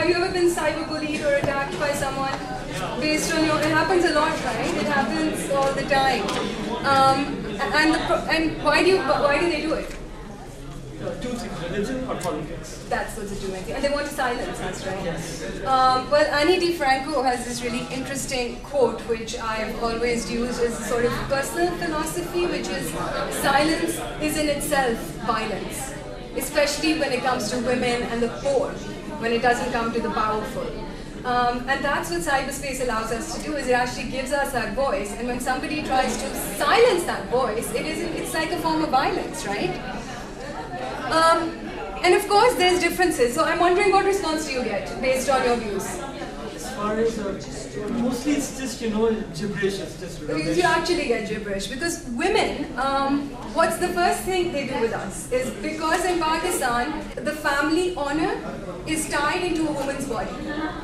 have you ever been cyberbullied or attacked by someone based on your? It happens a lot, right? It happens all the time. And why do they do it? Two things: religion or politics. That's what's the two main thing. And they want to silence us, right? Yes. Well, Annie DiFranco has this really interesting quote, which I've always used as a sort of personal philosophy, which is silence is in itself violence, especially when it comes to women and the poor, when it doesn't come to the powerful. And that's what cyberspace allows us to do, is it actually gives us that voice. And when somebody tries to silence that voice, it's like a form of violence, right? And of course, there's differences. So I'm wondering what response do you get based on your views? As far as mostly it's just gibberish. It's just rubbish. You actually get gibberish because women. What's the first thing they do with us is because in Pakistan the family honor is tied into a woman's body.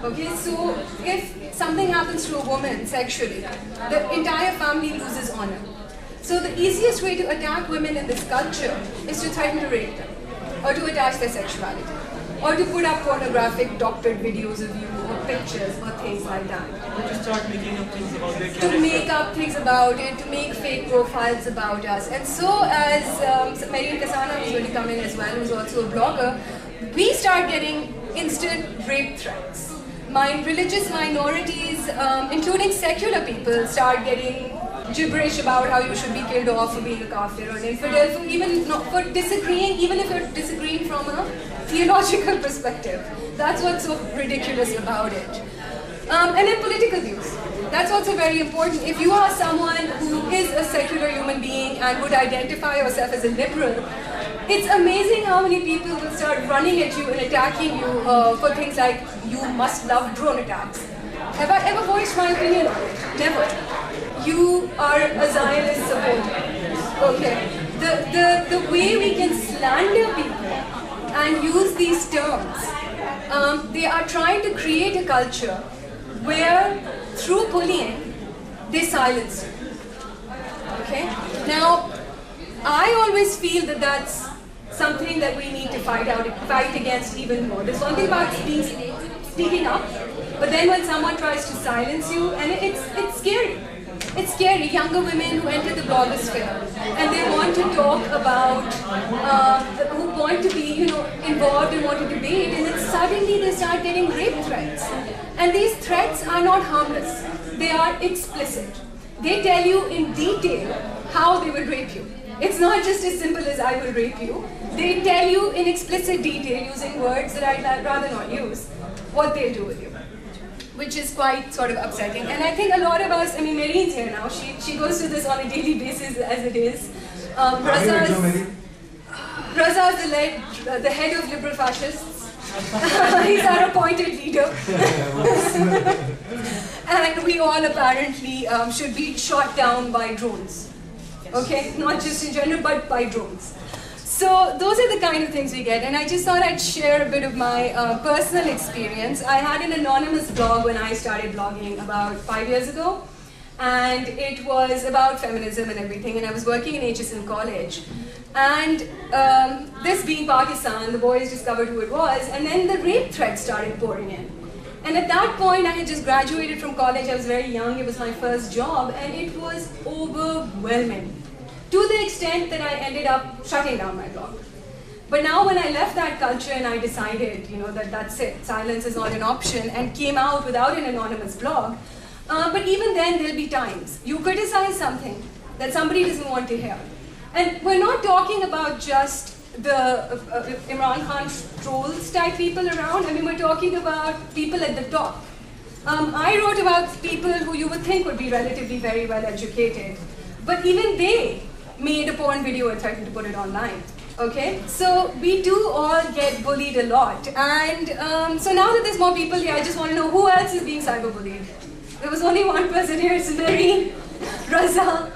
Okay, so if something happens to a woman sexually, the entire family loses honor. So the easiest way to attack women in this culture is to threaten to rape them, or to attach their sexuality, or to put up pornographic doctored videos of you, or pictures, or things like that. Or to start making up things about their character. To make up things about it, to make fake profiles about us. And so as Marian Kasana was going to come in as well, who's also a blogger, we start getting instant rape threats. Religious minorities, including secular people, start getting gibberish about how you should be killed off for being a kafir or an infidel, for disagreeing, even if you're disagreeing from a theological perspective. That's what's so ridiculous about it. And then political views. That's also very important. If you are someone who is a secular human being and would identify yourself as a liberal, it's amazing how many people will start running at you and attacking you for things like, you must love drone attacks. Have I ever voiced my opinion on it? Never. You are a Zionist supporter. Okay. The way we can slander people and use these terms, they are trying to create a culture where through bullying they silence you. Okay? Now, I always feel that that's something that we need to fight against even more. There's one thing about speaking up, but then when someone tries to silence you, and it's scary. It's scary. Younger women who enter the blogosphere and they want to talk about, who want to be, involved and want to debate, and then suddenly they start getting rape threats. And these threats are not harmless. They are explicit. They tell you in detail how they will rape you. It's not just as simple as I will rape you. They tell you in explicit detail, using words that I'd rather not use, what they'll do with you, which is quite sort of upsetting. And I think a lot of us, Marine's here now, she goes to this on a daily basis as it is. Raza is the head of liberal fascists. He's our appointed leader. And we all apparently should be shot down by drones. Okay, not just in general, but by drones. So those are the kind of things we get, and I just thought I'd share a bit of my personal experience. I had an anonymous blog when I started blogging about 5 years ago, and it was about feminism and everything, and I was working in HSM college. And this being Pakistan, the boys discovered who it was, and then the rape threats started pouring in. And at that point, I had just graduated from college, I was very young, it was my first job, and it was overwhelming. To the extent that I ended up shutting down my blog. But now when I left that culture and I decided, that that's it, silence is not an option, and came out without an anonymous blog, but even then there'll be times you criticize something that somebody doesn't want to hear. And we're not talking about just the Imran Khan trolls type people around. I mean, we're talking about people at the top. I wrote about people who you would think would be relatively very well educated, but even they made a porn video and threatened to put it online. Okay, so we do all get bullied a lot, and so now that there's more people here, I just want to know who else is being cyberbullied. There was only one person here, it's Mary, Raza,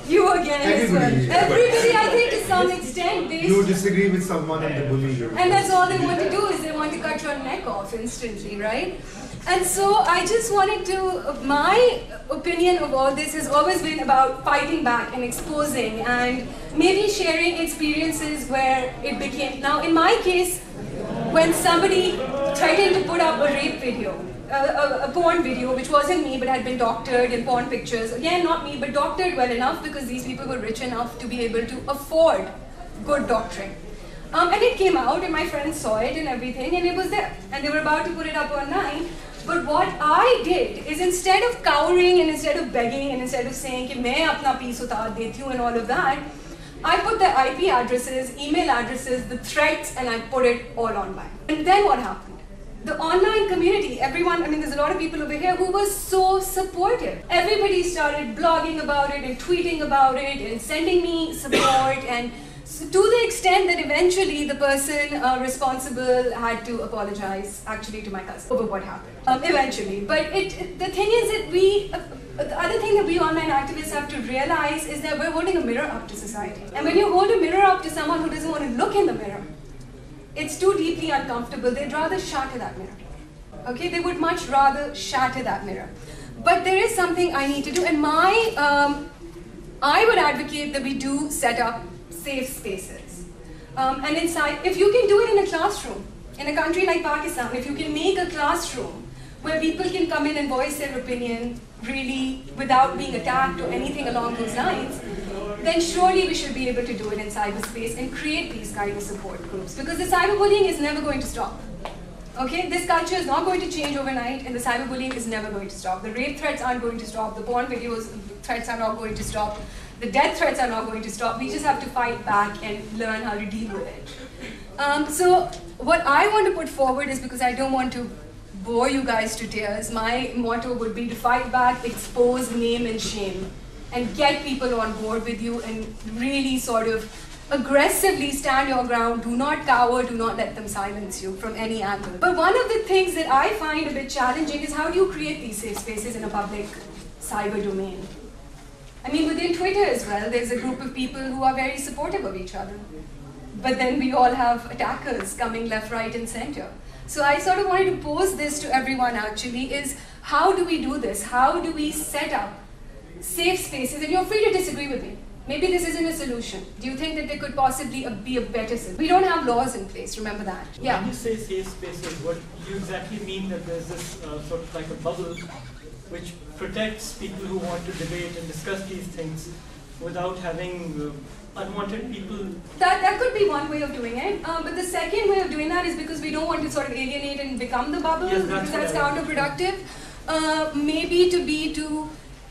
you again as well. Everybody, I think, to some extent, you disagree with someone and they bully you. And that's all they want to do, is they want to cut your neck off instantly, right? And so I just wanted to, my opinion of all this has always been about fighting back and exposing and maybe sharing experiences where it became, now in my case, when somebody threatened to put up a rape video, a porn video, which wasn't me but had been doctored in porn pictures. Again, not me, but doctored well enough because these people were rich enough to be able to afford good doctoring. And it came out, and my friends saw it and everything, and it was there. And they were about to put it up online. But what I did is, instead of cowering and instead of begging and instead of saying कि मैं अपना piece उतार देती हूँ and all of that, I put the IP addresses, email addresses, the threats, and I put it all online. And then what happened? The online community, everyone, I mean, there's a lot of people over here who were so supportive. Everybody started blogging about it and tweeting about it and sending me support, and so to the extent that eventually the person responsible had to apologize actually to my cousin over what happened. Eventually. But the thing is that the other thing that we online activists have to realize is that we're holding a mirror up to society. And when you hold a mirror up to someone who doesn't want to look in the mirror, it's too deeply uncomfortable. They'd rather shatter that mirror. Okay, they would much rather shatter that mirror. But there is something I need to do, and I would advocate that we do set up safe spaces. And inside, if you can do it in a classroom, in a country like Pakistan, if you can make a classroom where people can come in and voice their opinion really without being attacked or anything along those lines, then surely we should be able to do it in cyberspace and create these kind of support groups. Because the cyberbullying is never going to stop. Okay, this culture is not going to change overnight, and the cyberbullying is never going to stop. The rape threats aren't going to stop. The porn videos threats are not going to stop. The death threats are not going to stop. We just have to fight back and learn how to deal with it. So what I want to put forward is, because I don't want to bore you guys to tears, my motto would be to fight back, expose, name, and shame, and get people on board with you and really sort of aggressively stand your ground. Do not cower, do not let them silence you from any angle. But one of the things that I find a bit challenging is, how do you create these safe spaces in a public cyber domain? I mean, within Twitter as well, there's a group of people who are very supportive of each other. But then we all have attackers coming left, right, and center. So I sort of wanted to pose this to everyone actually, is how do we do this? How do we set up safe spaces? And you're free to disagree with me. Maybe this isn't a solution. Do you think that there could possibly be a better solution? We don't have laws in place, remember that. Yeah. When you say safe spaces, what do you exactly mean? That there's this sort of like a bubble which protects people who want to debate and discuss these things without having unwanted people? That could be one way of doing it. But the second way of doing that is because we don't want to sort of alienate and become the bubble, yes, because that's counterproductive. Maybe to,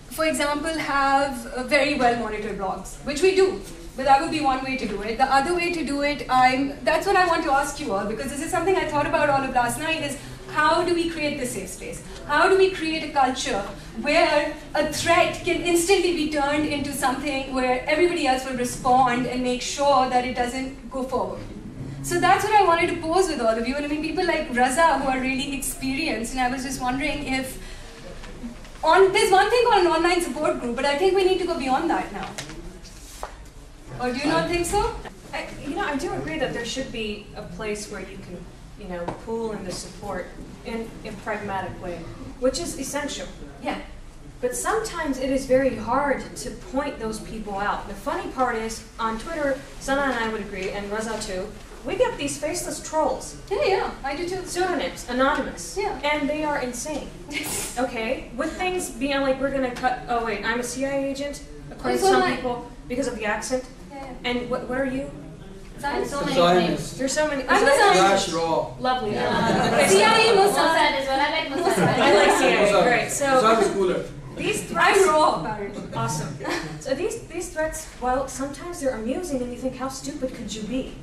for example, have very well monitored blogs, which we do. But that would be one way to do it. The other way to do it, that's what I want to ask you all, because this is something I thought about all of last night, is how do we create this safe space? How do we create a culture where a threat can instantly be turned into something where everybody else will respond and make sure that it doesn't go forward? So that's what I wanted to pose with all of you. And I mean, people like Raza who are really experienced, and I was just wondering if, there's one thing called an online support group, but I think we need to go beyond that now. Or do you not think so? I do agree that there should be a place where you can, pool in the support in a pragmatic way, which is essential. Yeah. But sometimes it is very hard to point those people out. The funny part is, on Twitter, Sana and I would agree, and Raza too, we get these faceless trolls. Yeah, I do too. Pseudonyms, anonymous. Yeah. And they are insane. Okay? With things being like, we're going to cut, oh wait, I'm a CIA agent, according to some people, because of the accent. Yeah. And what are you? Zionist. There's so many. I'm a Zionist. Flash raw. Lovely. CIA Mossad. Mossad is what I like. Mossad. I like CIA. Great. So Mossad is cooler. these threats. I'm raw about it. Awesome. So these threats, while sometimes they're amusing and you think, how stupid could you be?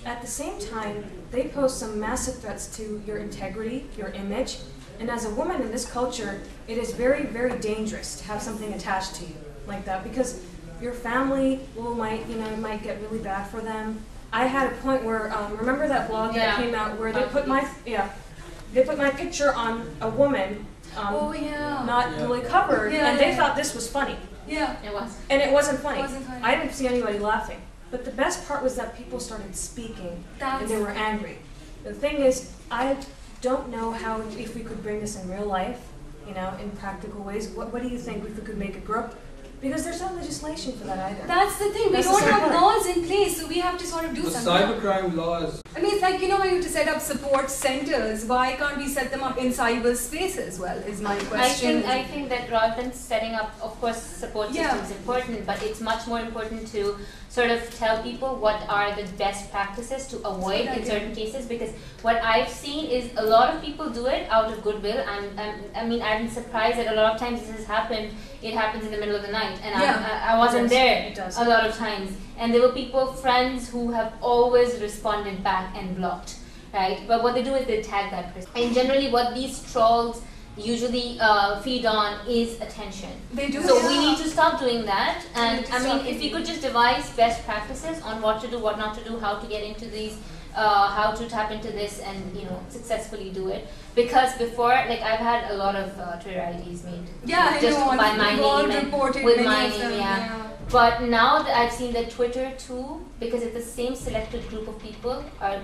At the same time, they pose some massive threats to your integrity, your image, and as a woman in this culture, it is very, very dangerous to have something attached to you like that, because your family might get really bad for them. I had a point where, remember that blog that came out where they put my picture on a woman, not really covered, and they thought this was funny. Yeah. It was. And it wasn't funny. It wasn't funny. I didn't see anybody laughing. But the best part was that people started speaking, and they were angry. The thing is, I don't know if we could bring this in real life, in practical ways. What do you think? If we could make a group Because there's no legislation for that either. That's the thing. We That's don't the have part. laws in place, so we have to sort of do The something. cybercrime laws. I mean, it's like, you know, I need to set up support centers. Why can't we set them up in cyberspace as well, is my question. I think that rather than setting up, of course, support system is important, but it's much more important to sort of tell people what are the best practices to avoid in certain cases, because what I've seen is a lot of people do it out of goodwill. I mean, I'm surprised that a lot of times this has happened. It happens in the middle of the night, and I wasn't there a lot of times. And there were people, friends, who have always responded back and blocked, right? But what they do is they tag that person. And generally what these trolls usually feed on is attention. They do. So we need to stop doing that. And I mean, if we could just devise best practices on what to do, what not to do, how to get into these, how to tap into this, and you know, successfully do it. Because before, like, I've had a lot of Twitter IDs made. Yeah, just I know. by my name and with my name, yeah. But now that I've seen that Twitter too, because it's the same selected group of people are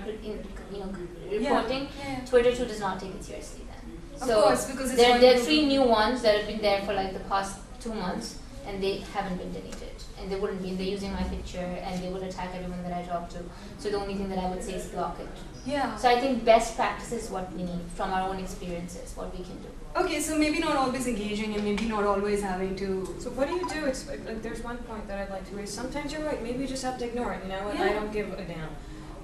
reporting, Twitter too does not take it seriously then. Of So course, because it's there are 3 new ones that have been there for like the past 2 months, and they haven't been deleted. And they wouldn't be, they're using my picture, and they would attack everyone that I talk to. So the only thing that I would say is block it. Yeah. So I think best practice is what we need from our own experiences, what we can do. Okay, so maybe not always engaging, and maybe not always having to. So what do you do? It's like, there's one point that I'd like to raise. Sometimes you're right. Maybe you just have to ignore it. You know, I don't give a damn.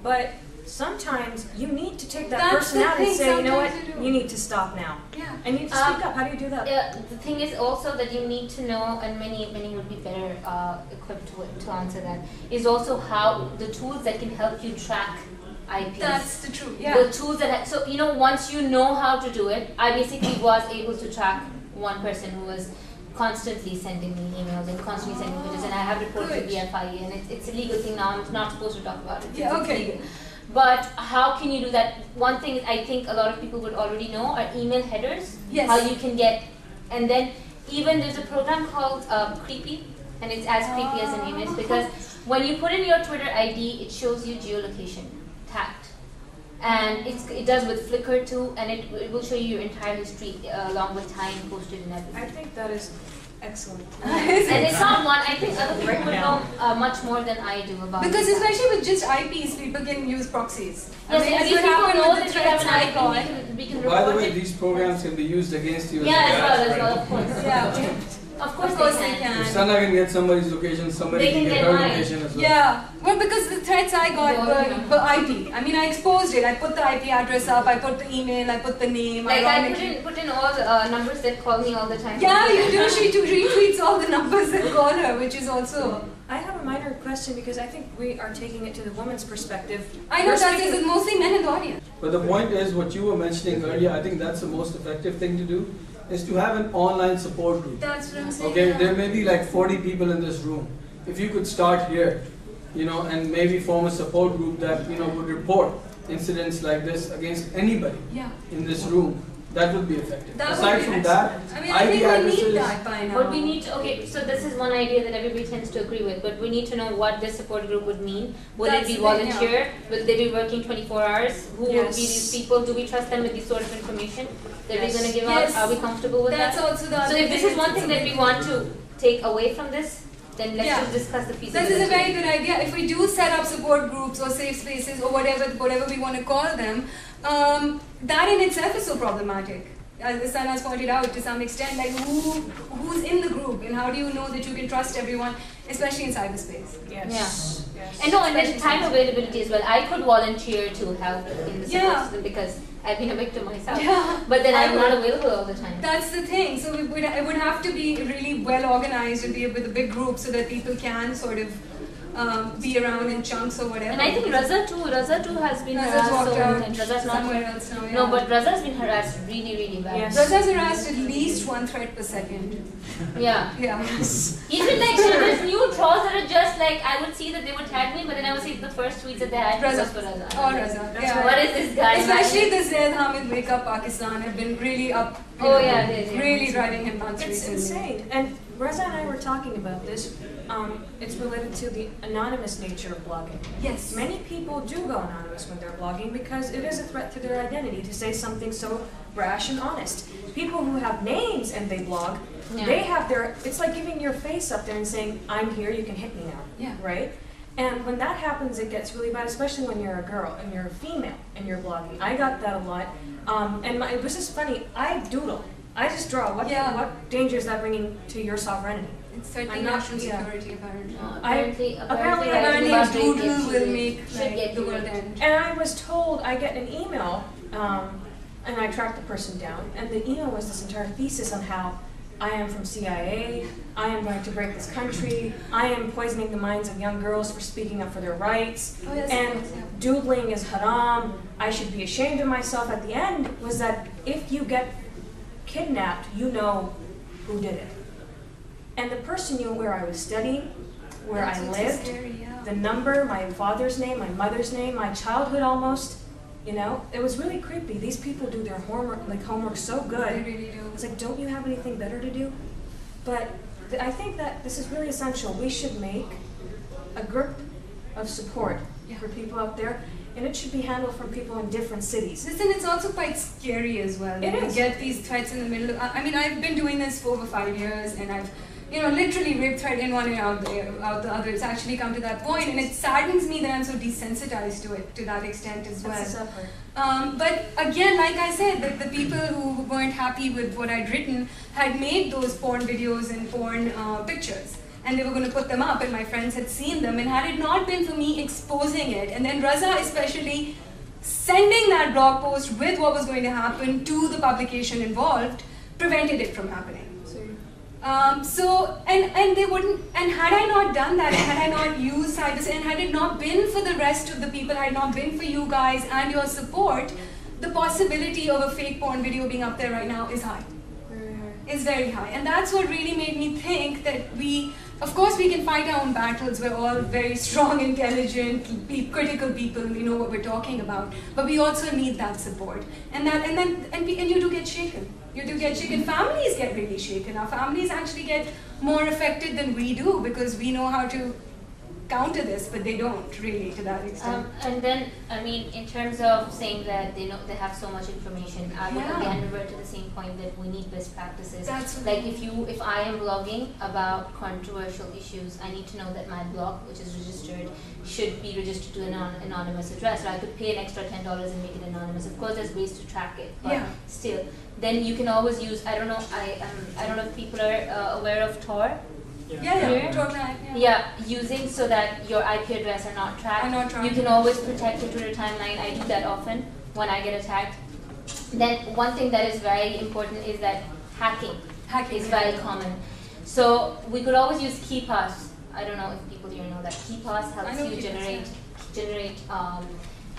But sometimes you need to take that person out and say, you know what, you need to stop now. Yeah. And you need to speak up. How do you do that? The thing is also that you need to know, and many would be better equipped to answer that, is also how the tools that can help you track IPs. That's the truth. Yeah. The tools that so you know, once you know how to do it, I basically was able to track one person who was constantly sending me emails and constantly sending pictures, and I have reported to the FIA, and it's a legal thing now. I'm not supposed to talk about it. Yeah. Okay. Legal. But how can you do that? One thing I think a lot of people would already know are email headers. Yes. How you can get, and then even there's a program called Creepy, and it's as creepy as the name is, because when you put in your Twitter ID, it shows you geolocation tagged, and it does with Flickr too, and it will show you your entire history along with time posted and everything. I think that is excellent. And it's not one. I think other people would know much more than I do about. Because it. especially with just IPs, people can use proxies. Yes, I mean, if as what people happened know with that the you have threats an icon. IP, we can By the report way, it. these programs can be used against you. Yeah, as well, of course. Yeah. Of course they can. If Sana can get somebody's location, somebody They can can get get her mine. location as well. Yeah, well, because the threats I got were IP. I mean, I exposed it. I put the IP address up, I put the email, I put the name. Like I put in all the numbers that call me all the time. Yeah, you do. She retweets all the numbers that call her, which is also. I have a minor question because I think we are taking it to the woman's perspective. I know that is mostly men in the audience. But the point is, what you were mentioning earlier, I think that's the most effective thing to do, is to have an online support group. That's what I'm saying. Okay, there may be like 40 people in this room. If you could start here, you know, and maybe form a support group that, you know, would report incidents like this against anybody in this room, that would be effective. That Aside would be from that, I mean, I think we need that by now. But we need to, okay, so this is one idea that everybody tends to agree with, but we need to know what this support group would mean. Will it be volunteer? Will they be working 24 hours? Who will be these people? Do we trust them with this sort of information that we're going to give out? Are we comfortable with that? Also the so if this is one thing that we want to take away from this, then let's just discuss the feasibility. This is a very good idea. If we do set up support groups or safe spaces or whatever we want to call them, that in itself is so problematic. As Sana has pointed out to some extent, like who's in the group and how do you know that you can trust everyone, especially in cyberspace? Yes. And no, and there's time availability as well. I could volunteer to help in the support system because I've been a victim myself. But then I'm not available all the time. That's the thing. So it would have to be really well organized and be with a big group so that people can sort of be around in chunks or whatever. And I think Raza too has been harassed so much, and Raza's not somewhere else now. No, but Raza's been harassed really, really bad. Yes. Raza's harassed at least 1 threat per second. Yeah. Even like there's new trolls that are just like, I would see that they would tag me, but then I would see the first tweets that they had was for Raza. Oh, Raza. Yeah. What is this guy? Especially the Zaid Hamid Wake Up Pakistan have been really up. Really driving him nuts recently. It's insane. And Reza and I were talking about this. It's related to the anonymous nature of blogging. Yes. Many people do go anonymous when they're blogging because it is a threat to their identity to say something so brash and honest. People who have names and they blog, they have their, it's like giving your face up there and saying, I'm here, you can hit me now. Yeah. Right? And when that happens, it gets really bad, especially when you're a girl and you're a female and you're blogging. I got that a lot. This is funny, I doodle. I just draw. What danger is that bringing to your sovereignty? It's certainly national security, apparently. Apparently a doodle will make the world end. And I was told, I get an email, and I tracked the person down, and the email was this entire thesis on how I am from CIA, I am going to break this country, I am poisoning the minds of young girls for speaking up for their rights, and doodling is haram, I should be ashamed of myself. At the end was that if you get kidnapped, you know who did it. And the person knew where I was studying, where I lived, the number, my father's name, my mother's name, my childhood almost. You know, it was really creepy. These people do their homework so good. They really do. It's like, don't you have anything better to do? But I think that this is really essential. We should make a group of support for people out there, and it should be handled from people in different cities. Listen, it's also quite scary as well. It is. You get these threats in the middle. I mean, I've been doing this for over 5 years, and I've, literally rape threat in one and out the other. It's actually come to that point, and it saddens me that I'm so desensitized to it to that extent as well. That's a suffer. But again, like I said, the people who weren't happy with what I'd written had made those porn videos and porn pictures. And they were going to put them up, and my friends had seen them. And had it not been for me exposing it, and then Raza especially sending that blog post with what was going to happen to the publication involved, prevented it from happening. And they wouldn't, and had I not done that, and had I not used cyberspace, and had it not been for the rest of the people, had it not been for you guys and your support, the possibility of a fake porn video being up there right now is high. Is very high. And that's what really made me think that of course we can fight our own battles, we're all very strong, intelligent, critical people, we know what we're talking about, but we also need that support. And you do get shaken. You do get shaken. Families get really shaken. Our families actually get more affected than we do because we know how to counter this, but they don't really to that extent. And then, I mean, in terms of saying that they have so much information, I would again revert to the same point that we need best practices. That's like if I am blogging about controversial issues, I need to know that my blog, which is registered, should be registered to an anonymous address. Or I could pay an extra $10 and make it anonymous. Of course, there's ways to track it, but still. Then you can always use, I don't know if people are aware of Tor. Using so that your IP address are not tracked. You can always protect your Twitter timeline. I do that often when I get attacked. Then one thing that is very important is that hacking is very common. So we could always use KeePass. I don't know if people here know that KeePass helps you generate.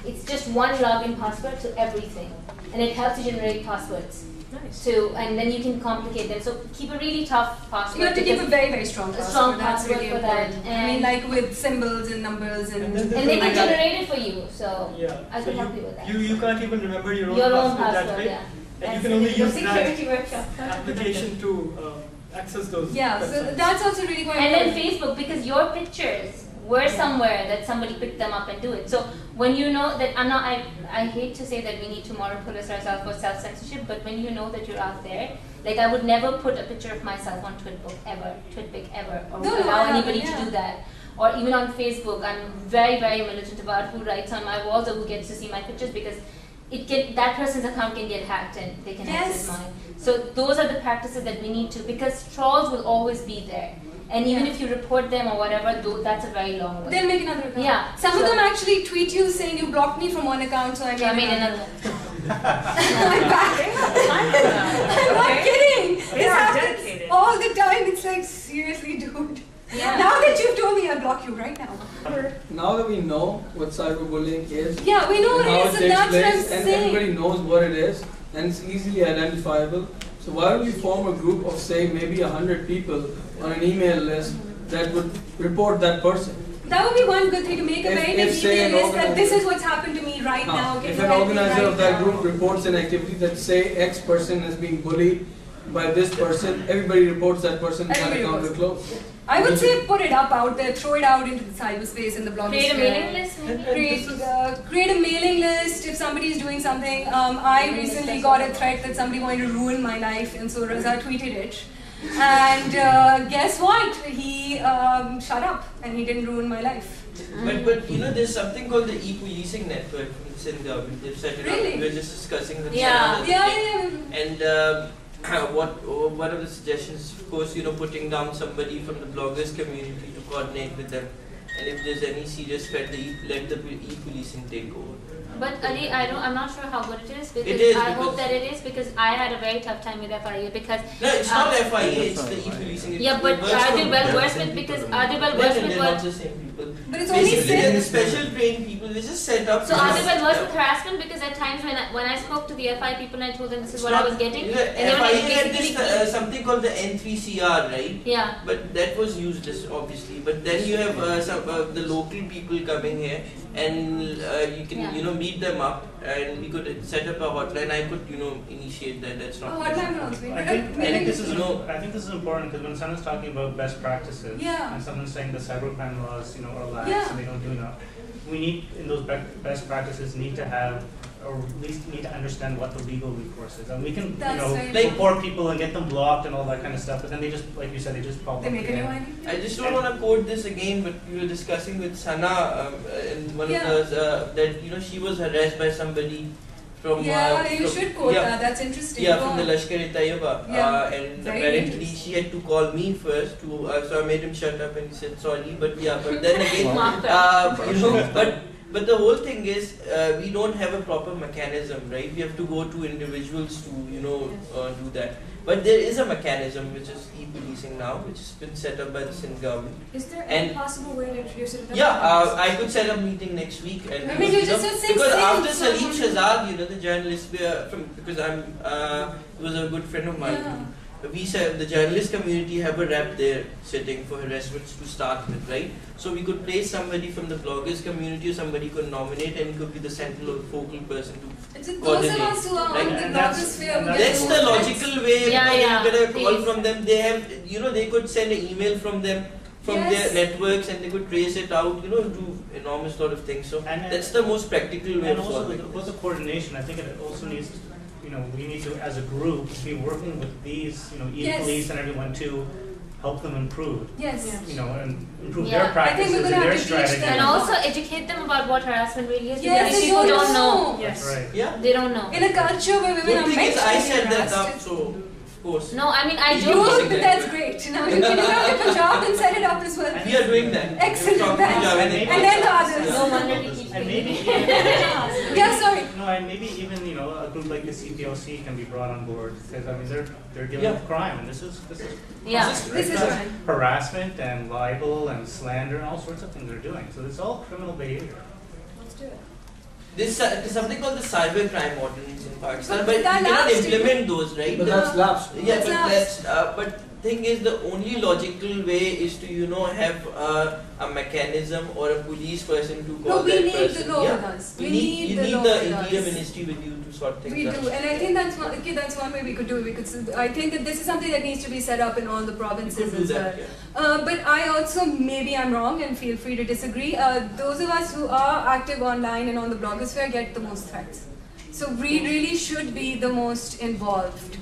It's just one login password to everything, and it helps you generate passwords. Nice. And then you can complicate them. So keep a really tough password. You have to keep a very, very strong password. That's really for that. I mean, like with symbols and numbers and they can generate it for you. So I could help you with that. You can't even remember your own password that way. And you can only use that application to access those. So that's also really quite important. And then Facebook, because your pictures were somewhere that somebody picked them up and do it. So when you know that I hate to say that we need to moral police ourselves for self-censorship, but when you know that you're out there, like I would never put a picture of myself on Twitpic ever, or allow anybody to do that. Or even on Facebook, I'm very, very militant about who writes on my walls or who gets to see my pictures because that person's account can get hacked and they can access mine. So those are the practices that we need to, because trolls will always be there. And even if you report them or whatever, that's a very long way. They'll make another account. Yeah. Some of them actually tweet you saying you blocked me from one account, so I made another. I'm back. I'm not kidding. This happens all the time. It's like, seriously, dude. Yeah. Now that you've told me, I'll block you right now. Now that we know what cyberbullying is, we know what it is, and that's what I'm saying. And everybody knows what it is, and it's easily identifiable. So why don't we form a group of, say, maybe 100 people on an email list that would report that person? That would be one good thing, to make a very big email list that this is what's happened to me right now. If an organizer of that group reports an activity that, say, X person is being bullied by this person, everybody reports that person, that account will close. I would say put it up out there, throw it out into the cyberspace and the blogosphere. Create a mailing list, maybe? Create a mailing list if somebody is doing something. I recently got a threat that somebody wanted to ruin my life, and so Raza tweeted it. And guess what? He shut up, and he didn't ruin my life. But you know, there's something called the e-policing network from the Sindh government. They've set it up. We were just discussing with and one of the suggestions, of course, you know, putting down somebody from the bloggers community to coordinate with them, and if there's any serious threat, let the e-policing take over. But Ali, I'm not sure how good it is, because I hope that it is, because I had a very tough time with FIA because... No, it's not FIA, it's the e-policing. Yeah, but are they well versed with, because are they well versed with what... Not the same people. But it's only they're the special trained people, they just set up... So are they well versed with harassment? Because at times when I spoke to the FI people and I told them this is what I was getting... You know, FIA had this, something called the N3CR, right? Yeah. But that was used obviously. But then you have some the local people coming here, and you can you know, meet them up, and we could set up a hotline. I could, you know, initiate that. That's not. I think this is important, because when someone's talking about best practices, and someone's saying the cybercrime laws, you know, are lax and they don't do enough, we need, in those best practices, need to have, or at least need to understand what the legal recourse is. And we can, report people and get them blocked and all that kind of stuff, but then they just, like you said, they just pop up again. I just don't want to quote this again, but we were discussing with Sana in one of the, that, you know, she was harassed by somebody from... you should quote that, that's interesting. Yeah, from the Lashkar-e-Taiba. And apparently she had to call me first, so I made him shut up and he said sorry, but then again, you know, but the whole thing is, we don't have a proper mechanism, right? We have to go to individuals to, you know, do that. But there is a mechanism which is e-policing now, which has been set up by the Sindh government. Is there any possible way to introduce it? I could set up a meeting next week, and because after Salim Shahzad, you know, the journalist, because he was a good friend of mine. We said the journalist community have a rep there sitting for harassments to start with, right? So we could place somebody from the bloggers community, or somebody could nominate, and he could be the central or focal person to coordinate. Those of us who are on the blogosphere, that's the logical way. You get a call from them. They have, you know, they could send an email from them, from their networks, and they could trace it out, you know, do enormous lot of things. So that's the most practical way of solving it. And also with the coordination, I think it also needs to, you know, we need to, as a group, be working with these, you know, e-police and everyone to help them improve. You know, and improve their practices and their strategies. And also educate them about what harassment really is. Yes, because people don't know. That's right. Yeah. They don't know. In a culture where women are meant to be I set that harassed. up, so of course. No, I mean, I do. That's great. Now you can go to Punjab and set it up as well. We are doing that. Excellent. And then the others. No wonder we keep And maybe sorry. No, and maybe even, you know, a group like the CPLC can be brought on board, because I mean they're dealing with crime, and this is harassment and libel and slander and all sorts of things they're doing. So it's all criminal behavior. Let's do it. There's something called the cybercrime ordinance in Pakistan, but you cannot implement those, right? But that's lapsed. Yeah, but thing is, the only logical way is to, you know, have a mechanism or a police person to call that person. We need the law with us. You need the Interior Ministry with you to sort things out. We do, and I think that's one way we could do it. I think that this is something that needs to be set up in all the provinces as well. But I also, maybe I'm wrong, and feel free to disagree. Those of us who are active online and on the blogosphere get the most threats. So we really should be the most involved.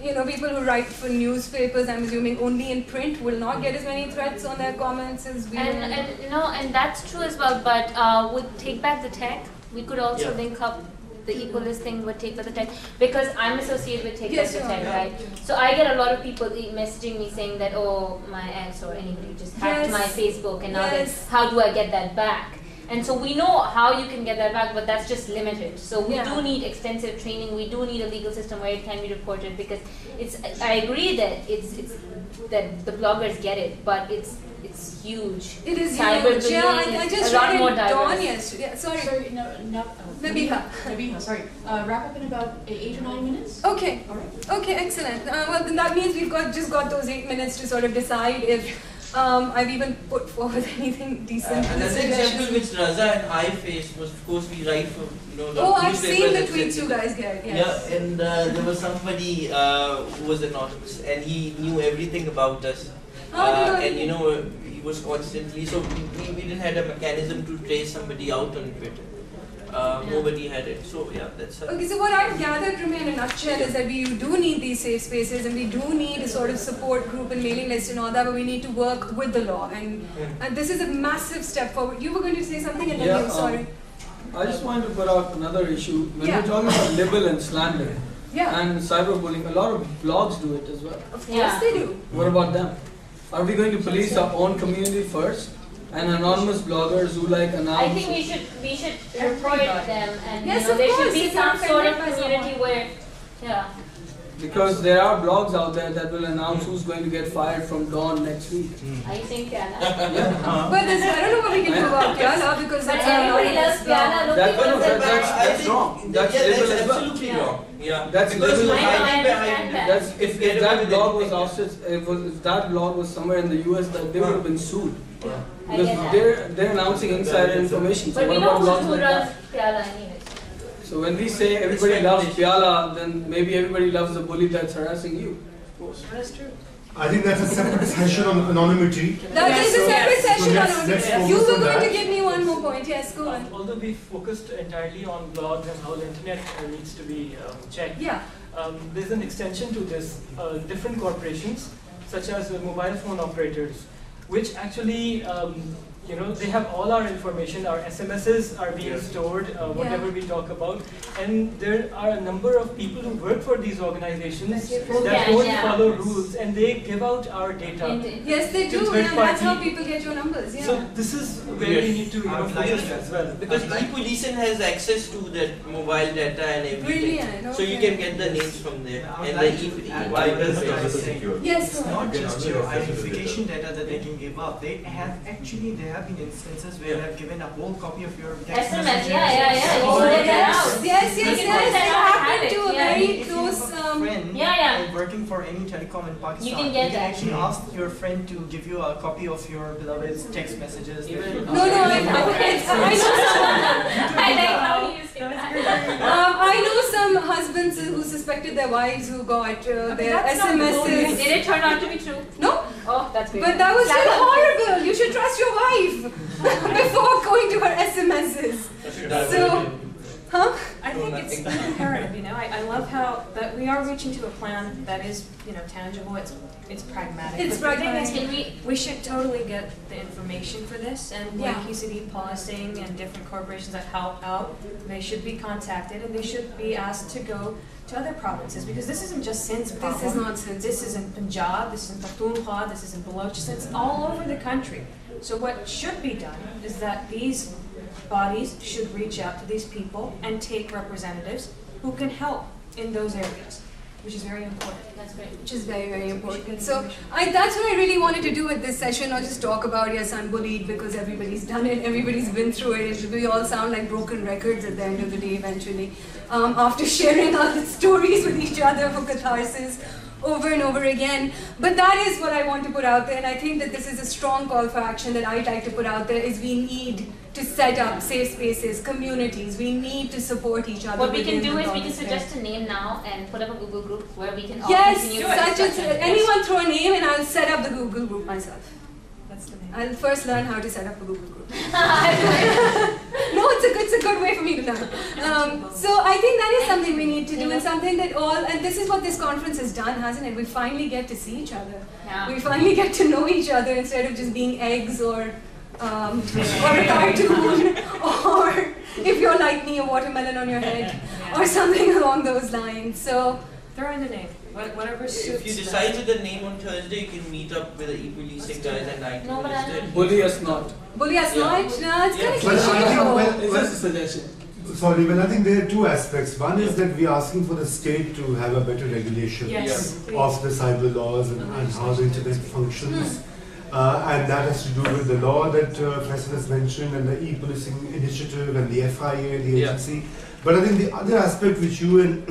You know, people who write for newspapers, I'm assuming only in print, will not get as many threats on their comments as we and that's true as well. But with Take Back the Tech, we could also link up the equalist thing with Take Back the Tech, because I'm associated with Take Back the Tech, right? So I get a lot of people messaging me saying that, oh, my ex or anybody just hacked my Facebook, and now how do I get that back? And so we know how you can get that back, but that's just limited. So we do need extensive training. We do need a legal system where it can be reported, because it's. I agree that it's that the bloggers get it, but it's huge. It is Cyberbullying. Yeah, I just a lot more read diverse. Dawn yesterday. Sorry, Nabiha, sorry. Wrap up in about 8 or 9 minutes. Okay. All right. Okay, excellent. Well, then that means we've just got those 8 minutes to sort of decide if I've even put forward anything decent. Another example which Raza and I faced was, of course, we write for the I've seen the newspapers, tweets you guys get. Yes. Yeah, and there was somebody who was anonymous, and he knew everything about us. And he was constantly, so we didn't have a mechanism to trace somebody out on Twitter. Nobody had it. So yeah, that's okay, so what I've gathered from you in a nutshell is that we do need these safe spaces, and we do need a sort of support group and mailing list and all that, but we need to work with the law, and this is a massive step forward. You were going to say something, and then sorry. I just wanted to put out another issue. When we're talking about libel and slander and cyberbullying, a lot of blogs do it as well. Of course they do. What about them? Are we going to police our own community first? And anonymous bloggers who announce. I think we should report them, and yes, there should be some sort of community where, Because there are blogs out there that will announce who's going to get fired from Dawn next week. I think Pyala. But I don't know what we can do about Pyala because everybody loves Pyala. That's wrong. That's absolutely wrong. Yeah, that's because if that blog was ousted, if that blog was somewhere in the US, that they would have been sued. Because they're announcing insider information. So but what we know about who runs Pyala anyway. So when we say everybody loves Pyala, then maybe everybody loves the bully that's harassing you. That's true. I think that's a separate session on anonymity. That is a separate session on anonymity. You were going to give me one more point. Yes, go on. Although we focused entirely on blogs and how the internet needs to be checked, there's an extension to this. Different corporations, such as the mobile phone operators, which actually they have all our information, our SMSs are being stored, whatever we talk about, and there are a number of people who work for these organizations that don't follow rules, and they give out our data. Yes, they do, and that's how people get your numbers. Yeah. So this is where we need to focus as well. Because e-policing has access to that mobile data and everything, so you can get the names from there. And yes, it's not just your identification data that they can give up. There have been instances where they have given a whole copy of your text SMS. Yes. It happened to a very close friend working for any telecom in Pakistan. You can get that. Actually ask your friend to give you a copy of your beloved's text messages. I know some husbands who suspected their wives who got their SMSs. Did it turn out to be true? No. Oh, that's great. But that was still horrible. You should trust your wife before going to her SMSs. So, I think it's imperative, I love how that we are reaching to a plan that is, tangible, it's pragmatic. It's pragmatic. We should totally get the information for this, and like UCD policing and different corporations that help out, they should be contacted and they should be asked to go to other provinces, because this isn't just Sindh's problem. This is not Sindh. This is in Punjab, this is in Pakhtunkhwa, this is in Balochistan, it's all over the country. So what should be done is that these bodies should reach out to these people and take representatives who can help in those areas, which is very important. That's great. Which is very, very important. So that's what I really wanted to do with this session, not just talk about yes, I'm bullied because everybody's done it, everybody's been through it. We all sound like broken records at the end of the day eventually. After sharing all the stories with each other for catharsis over and over again. But that is what I want to put out there, and I think that this is a strong call for action that I'd like to put out there, is we need to set up safe spaces, communities. We need to support each other. What we can do is we can suggest a name now and put up a Google group where we can all continue. Anyone throw a name and I'll set up the Google group myself. That's the name. I'll first learn how to set up a Google group. No, it's a good way for me to learn. So I think that is something we need to do, and something that and this is what this conference has done, hasn't it? We finally get to see each other. Yeah. We finally get to know each other instead of just being eggs or a cartoon, or if you're like me, a watermelon on your head, or something along those lines. So throw in the name. Whatever suits. If you decided the name on Thursday, you can meet up with the e-policing guys and I can bully us not. Bully us not? No, it's kind of cliche. Is this a suggestion? Sorry, but I think there are two aspects. One is that we are asking for the state to have a better regulation of the cyber laws and how the internet functions. And that has to do with the law that Faisal has mentioned, and the e-policing initiative and the FIA, the agency. But I think the other aspect which you and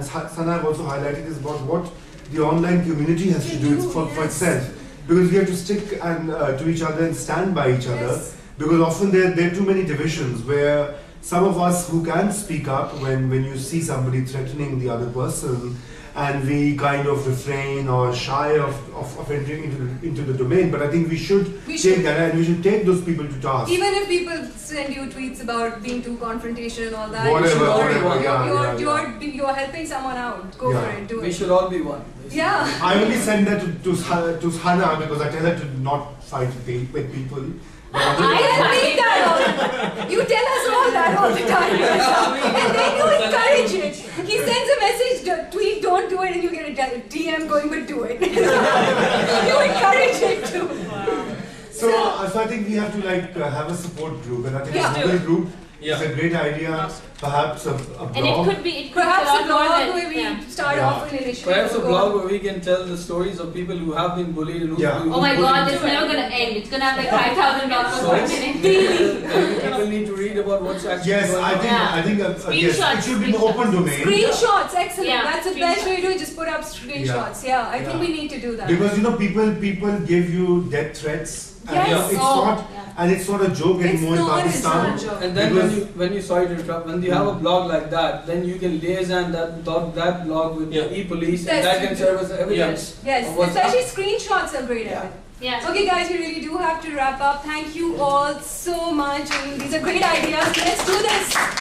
Sana have also highlighted is about what the online community has to do for itself. because we have to stick and to each other and stand by each other. Because often there are too many divisions where some of us who can speak up when you see somebody threatening the other person, and we kind of refrain or shy of entering into the domain. But I think we should take that, and we should take those people to task. Even if people send you tweets about being too confrontational and all that, you're helping someone out. Go for it, do it. We should all be one. Yeah. I only send that to Hannah because I tell her to not fight with people. I repeat that all the time. You tell us all that all the time. And then you encourage it. He sends a message, tweet, don't do it, and you get a DM going, but do it. You encourage it too. So I think we have to have a support group, and I think a Google group is a great idea. Perhaps a blog. And it could be perhaps a blog where we start off an initiative. Perhaps a blog where we can tell the stories of people who have been bullied and who oh my God, this is never going to end. It's going to have like 5,000 blogs per minute. People need to read about what's actually going on. I think it should be an open domain. Screenshots, excellent. That's the best way to do it. Just put up screenshots. I think we need to do that. Because people give you death threats. And it's not a joke anymore in Pakistan. And then when you sorry to interrupt, when you have a blog like that, then you can liaison that blog with the e-police, and that can serve as evidence. Yes, especially screenshots are great at it. Yes. Okay guys, we really do have to wrap up. Thank you all so much. These are great ideas. Let's do this.